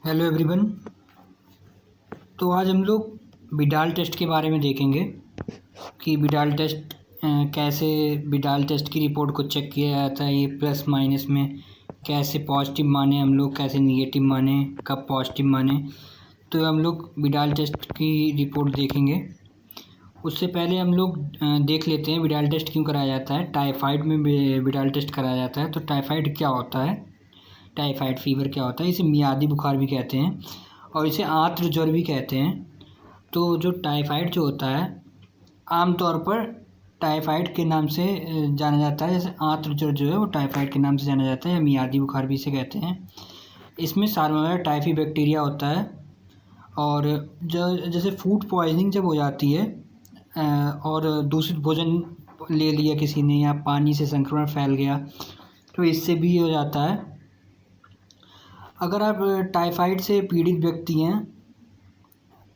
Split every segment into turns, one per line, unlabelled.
Hello everyone. तो आज हम लोग विडाल टेस्ट के बारे में देखेंगे कि विडाल टेस्ट कैसे विडाल टेस्ट की रिपोर्ट को चेक किया जाता है। ये प्लस माइनस में कैसे पॉजिटिव माने हम लोग, कैसे निगेटिव माने, कब पॉजिटिव माने। तो हम लोग विडाल टेस्ट की रिपोर्ट देखेंगे। उससे पहले हम लोग देख लेते हैं विडाल टेस्ट क्यों कराया जाता है। टाइफाइड में विडाल टेस्ट कराया जाता है। तो टाइफाइड क्या होता है, टाइफाइड फीवर क्या होता है, इसे मियादी बुखार भी कहते हैं और इसे आंत्र ज्वर भी कहते हैं। तो जो टाइफाइड जो होता है आमतौर पर टाइफाइड के नाम से जाना जाता है। जैसे आंत्र ज्वर जो है वो टाइफाइड के नाम से जाना जाता है या मियादी बुखार भी इसे कहते हैं। इसमें साल्मोनेला टाइफी बैक्टीरिया होता है और जो जैसे फूड पॉइजनिंग जब हो जाती है और दूषित भोजन ले लिया किसी ने या पानी से संक्रमण फैल गया तो इससे भी हो जाता है। अगर आप टाइफाइड से पीड़ित व्यक्ति हैं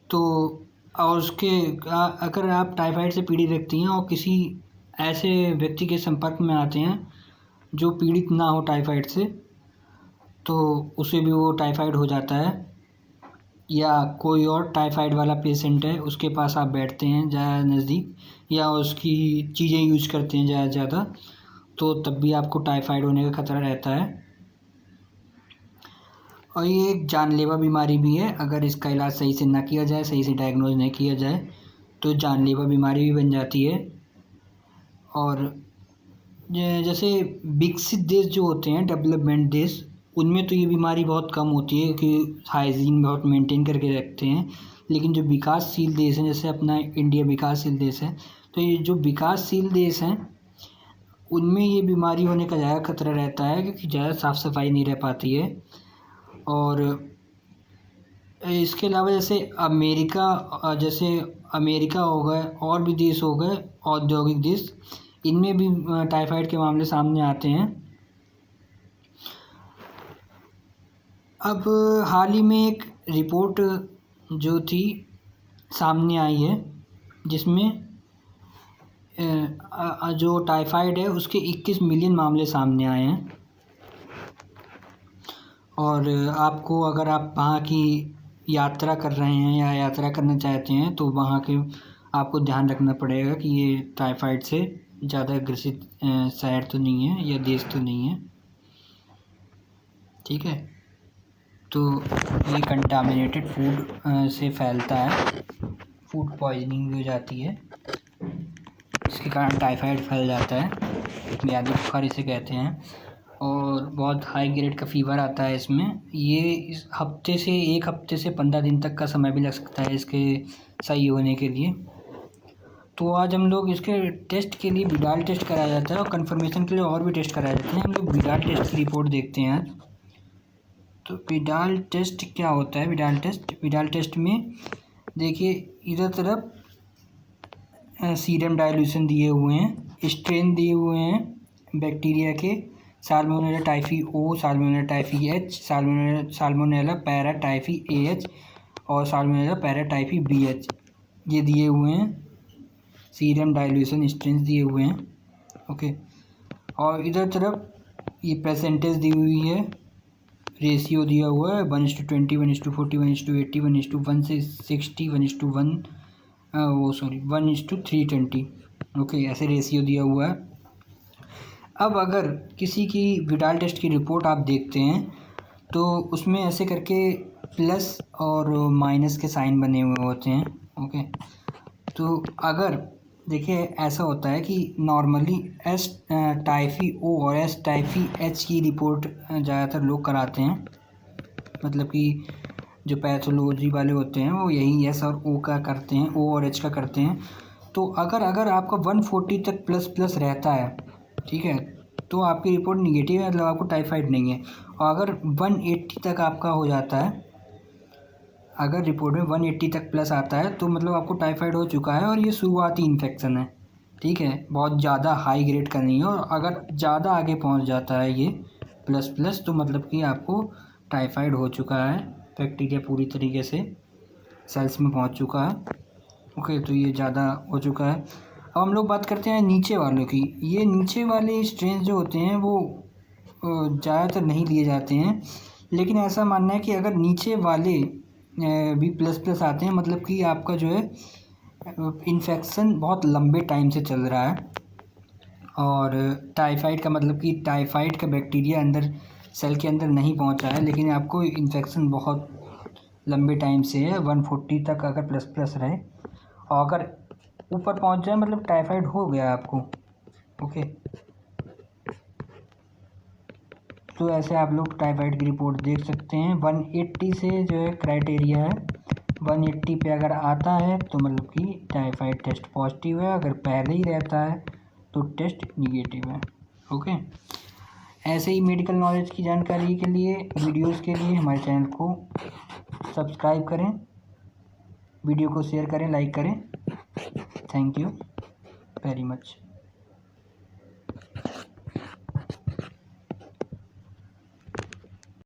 तो और अगर आप टाइफाइड से पीड़ित व्यक्ति हैं और किसी ऐसे व्यक्ति के संपर्क में आते हैं जो पीड़ित ना हो टाइफाइड से, तो उसे भी वो टाइफाइड हो जाता है। या कोई और टाइफाइड वाला पेशेंट है, उसके पास आप बैठते हैं ज़्यादा नज़दीक या उसकी चीज़ें यूज करते हैं ज़्यादा से ज़्यादा, तो तब भी आपको टाइफाइड होने का खतरा रहता है। और ये एक जानलेवा बीमारी भी है। अगर इसका इलाज सही से ना किया जाए, सही से डायग्नोज नहीं किया जाए तो जानलेवा बीमारी भी बन जाती है। और जैसे विकसित देश जो होते हैं, डेवलपमेंट देश, उनमें तो ये बीमारी बहुत कम होती है क्योंकि हाइजीन बहुत मेंटेन करके रखते हैं। लेकिन जो विकासशील देश हैं, जैसे अपना इंडिया विकासशील देश है, तो ये जो विकासशील देश हैं उनमें ये बीमारी होने का ज़्यादा खतरा रहता है क्योंकि ज़्यादा साफ़ सफाई नहीं रह पाती है। और इसके अलावा जैसे अमेरिका हो गए और भी देश हो गए औद्योगिक देश, इनमें भी टाइफाइड के मामले सामने आते हैं। अब हाल ही में एक रिपोर्ट जो थी सामने आई है जिसमें जो टाइफाइड है उसके 21 मिलियन मामले सामने आए हैं। और आपको अगर आप वहाँ की यात्रा कर रहे हैं या यात्रा करना चाहते हैं तो वहाँ के आपको ध्यान रखना पड़ेगा कि ये टाइफाइड से ज़्यादा ग्रसित शहर तो नहीं है या देश तो नहीं है, ठीक है। तो ये कंटामिनेटेड फूड से फैलता है, फूड पॉइजनिंग हो जाती है, इसके कारण टाइफाइड फैल जाता है, मियादी बुखार इसे कहते हैं। और बहुत हाई ग्रेड का फीवर आता है इसमें। ये इस एक हफ्ते से 15 दिन तक का समय भी लग सकता है इसके सही होने के लिए। तो आज हम लोग इसके टेस्ट के लिए विडाल टेस्ट कराया जाता है और कंफर्मेशन के लिए और भी टेस्ट कराए जाते हैं। हम लोग विडाल टेस्ट की रिपोर्ट देखते हैं आज। तो विडाल टेस्ट क्या होता है? विडाल टेस्ट में देखिए इधर तरफ सीरम डाइल्यूशन दिए हुए हैं, स्ट्रेन दिए हुए हैं बैक्टीरिया के, Salmonella typhi O, Salmonella typhi H, Salmonella paratyphi A H और Salmonella paratyphi B H, ये दिए हुए हैं। सीरम डाइल्यूशन स्ट्रेन दिए हुए हैं, ओके। और इधर तरफ ये परसेंटेज दी हुई है, रेशियो दिया हुआ है 1:20, 1:40, 1:80, 1:1 से 60, 1:320, ओके, ऐसे रेशियो दिया हुआ है। अब अगर किसी की विडाल टेस्ट की रिपोर्ट आप देखते हैं तो उसमें ऐसे करके प्लस और माइनस के साइन बने हुए होते हैं, ओके। तो अगर देखिए ऐसा होता है कि नॉर्मली एस टाइफी ओ और एस टाइफी एच की रिपोर्ट ज़्यादातर लोग कराते हैं। मतलब कि जो पैथोलॉजी वाले होते हैं वो यही एस और ओ का करते हैं, ओ और एच का करते हैं। तो अगर आपका 140 तक प्लस रहता है, ठीक है, तो आपकी रिपोर्ट निगेटिव है, मतलब आपको टाइफाइड नहीं है। और अगर 180 तक आपका हो जाता है, अगर रिपोर्ट में 180 तक प्लस आता है तो मतलब आपको टाइफाइड हो चुका है और ये शुरुआती इन्फेक्शन है, ठीक है, बहुत ज़्यादा हाई ग्रेड का नहीं है। और अगर ज़्यादा आगे पहुंच जाता है ये प्लस तो मतलब कि आपको टाइफाइड हो चुका है, बैक्टीरिया पूरी तरीके से सेल्स में पहुंच चुका है, ओके। तो ये ज़्यादा हो चुका है। अब हम लोग बात करते हैं नीचे वालों की। ये नीचे वाले स्ट्रेन जो होते हैं वो ज़्यादातर नहीं लिए जाते हैं लेकिन ऐसा मानना है कि अगर नीचे वाले भी प्लस प्लस आते हैं, मतलब कि आपका जो है इन्फेक्शन बहुत लंबे टाइम से चल रहा है, और टाइफाइड का मतलब कि टाइफाइड का बैक्टीरिया अंदर सेल के अंदर नहीं पहुंचा है, लेकिन आपको इन्फेक्शन बहुत लंबे टाइम से है, 140 तक अगर प्लस प्लस रहे, और अगर ऊपर पहुंच जाए मतलब टाइफाइड हो गया आपको। ओके, तो ऐसे आप लोग टाइफाइड की रिपोर्ट देख सकते हैं। 180 से जो है क्राइटेरिया है, 180 पे अगर आता है तो मतलब कि टाइफाइड टेस्ट पॉजिटिव है, अगर पहले ही रहता है तो टेस्ट निगेटिव है। ओके, ऐसे ही मेडिकल नॉलेज की जानकारी के लिए, वीडियोस के लिए हमारे चैनल को सब्सक्राइब करें, वीडियो को शेयर करें, लाइक करें। Thank you very much.